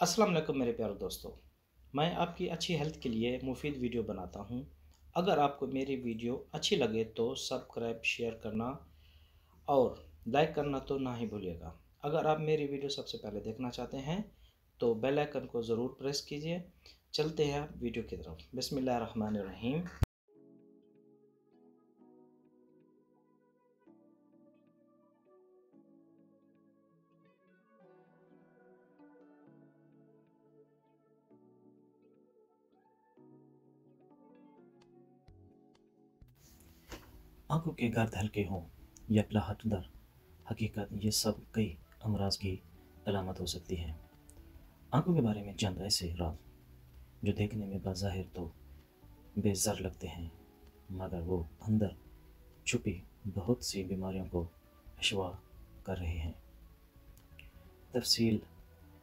अस्सलाम वालेकुम मेरे प्यारे दोस्तों। मैं आपकी अच्छी हेल्थ के लिए मुफ़ीद वीडियो बनाता हूँ। अगर आपको मेरी वीडियो अच्छी लगे तो सब्सक्राइब, शेयर करना और लाइक करना तो ना ही भूलिएगा। अगर आप मेरी वीडियो सबसे पहले देखना चाहते हैं तो बेल आइकन को ज़रूर प्रेस कीजिए। चलते हैं वीडियो की तरफ। बिस्मिल्लाहिर्रहमानिर्रहीम। आंखों के गर्द हल्के हों या पिलाहट दर हकीकत ये सब कई अमराज की अलामत हो सकती हैं। आंखों के बारे में चंद ऐसे राज जो देखने में बज़ाहिर तो बेज़र लगते हैं, मगर वो अंदर छुपी बहुत सी बीमारियों को अशवा कर रहे हैं। तफसील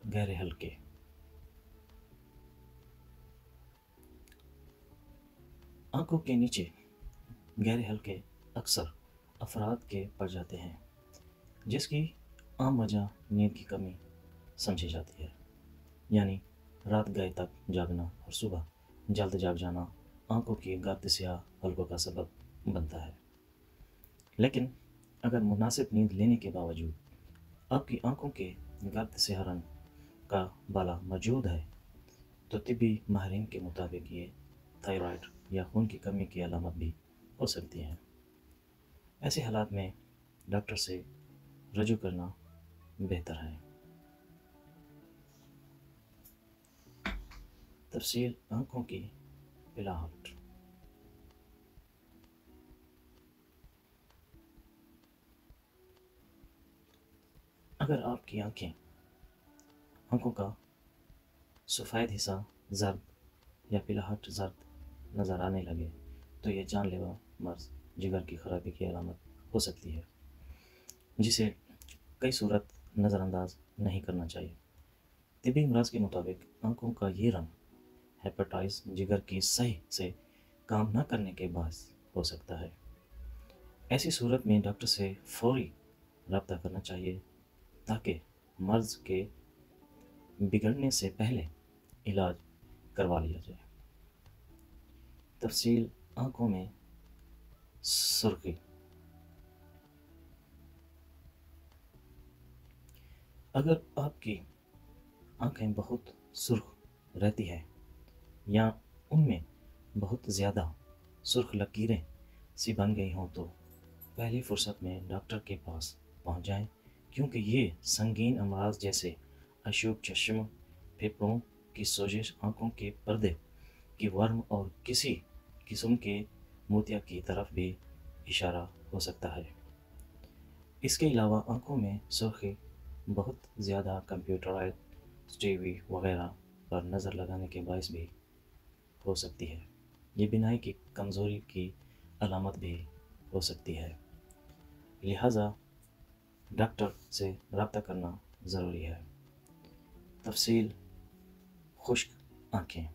गहरे हल्के। आंखों के नीचे गहरे हल्के अक्सर अफराद के पड़ जाते हैं, जिसकी आम वजह नींद की कमी समझी जाती है। यानी रात गए तक जागना और सुबह जल्द जाग जाना आंखों की गर्द स्याह हलकों का सबब बनता है। लेकिन अगर मुनासिब नींद लेने के बावजूद आपकी आंखों के गर्द स्याह रंग का बाला मौजूद है, तो तिब्बी माहिरीन के मुताबिक ये थायराइड या खून की कमी की अलामत भी हो सकती है। ऐसे हालात में डॉक्टर से रजू करना बेहतर है। तफसील आंखों की पिलाहट। अगर आपकी आंखों का सफ़ेद हिस्सा जर्द या पिलाहट जर्द नज़र आने लगे, तो यह जानलेवा मर्ज जिगर की खराबी की अलामत हो सकती है, जिसे कई सूरत नज़रअंदाज नहीं करना चाहिए। तिब्बी अमराज के मुताबिक आंखों का ये रंग हेपेटाइटिस जिगर की सही से काम न करने के बायस हो सकता है। ऐसी सूरत में डॉक्टर से फौरी रब्ता करना चाहिए ताकि मर्ज के बिगड़ने से पहले इलाज करवा लिया जाए। तफसील आंखों में सुर्खी। अगर आपकी आंखें बहुत सुर्ख रहती है या उनमें बहुत ज़्यादा सुर्ख लकीरें सी बन गई हों, तो पहली फुर्सत में डॉक्टर के पास पहुंच जाएं, क्योंकि ये संगीन अमराज जैसे अशुभ चश्म, फेफड़ों की सोजिश, आंखों के पर्दे की वर्म और किसी किस्म के मोतिया की तरफ भी इशारा हो सकता है। इसके अलावा आंखों में सुर्खी बहुत ज़्यादा कंप्यूटराइज्ड टीवी वगैरह पर नज़र लगाने के बायस भी हो सकती है। ये बिनाई की कमज़ोरी की अलामत भी हो सकती है। लिहाजा डॉक्टर से रब्ता करना ज़रूरी है। तफसील खुश्क आँखें।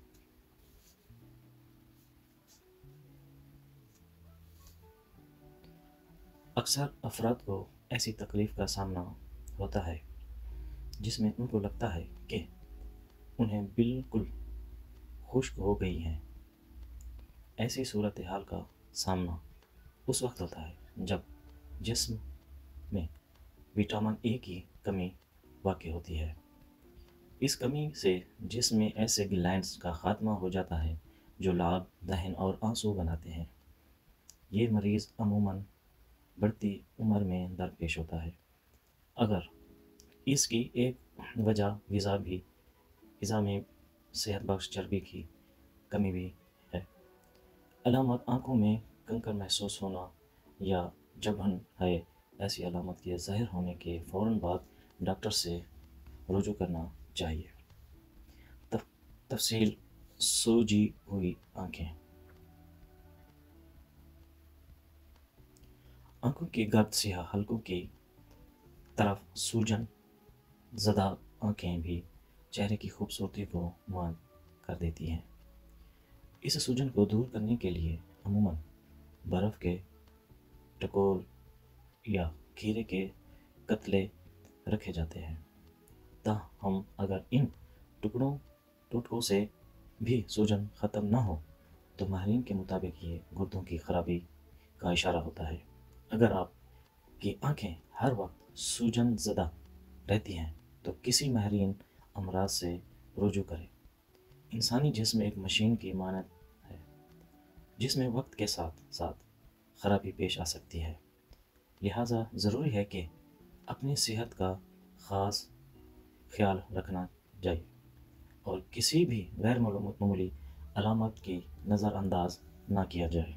अक्सर अफराद को ऐसी तकलीफ़ का सामना होता है जिसमें उनको लगता है कि उन्हें बिल्कुल खुश्क हो गई हैं। ऐसी सूरत हाल का सामना उस वक्त होता है जब जिस्म में विटामिन ए की कमी वाक़ई होती है। इस कमी से जिस्म में ऐसे ग्लैंड्स का खात्मा हो जाता है जो लाग, दहन और आंसू बनाते हैं। ये मरीज़ अमूमन बढ़ती उम्र में दरपेश होता है। अगर इसकी एक वजह ग़िज़ा में सेहत बख्श चर्बी की कमी भी है। अलामत आँखों में कंकड़ महसूस होना या जबन है। ऐसी अलामत के ज़ाहिर होने के फ़ौरन बाद डॉक्टर से रुजू करना चाहिए। तफसील सूजी हुई आँखें। आँखों की गर्द स्याह हलकों की तरफ सूजन ज़दा आँखें भी चेहरे की खूबसूरती को मुअत्तल कर देती हैं। इस सूजन को दूर करने के लिए अमूमन बर्फ़ के टकोर या खीरे के कतले रखे जाते हैं। ताहम अगर इन ٹوٹکوں سے بھی سوجن ختم نہ ہو تو ماہرین کے مطابق یہ گردوں کی خرابی کا اشارہ ہوتا ہے۔ اگر آپ کی آنکھیں ہر وقت سوجن زدہ رہتی ہیں تو کسی ماہرین امراض سے رجوع کریں۔ انسانی جسم ایک مشین کی مانند ہے جس میں وقت کے ساتھ ساتھ خرابی پیش آ سکتی ہے، لہٰذا ضروری ہے کہ اپنی صحت کا خاص خیال رکھنا جائے اور کسی بھی غیر معمولی علامات کی نظر انداز نہ کیا جائے۔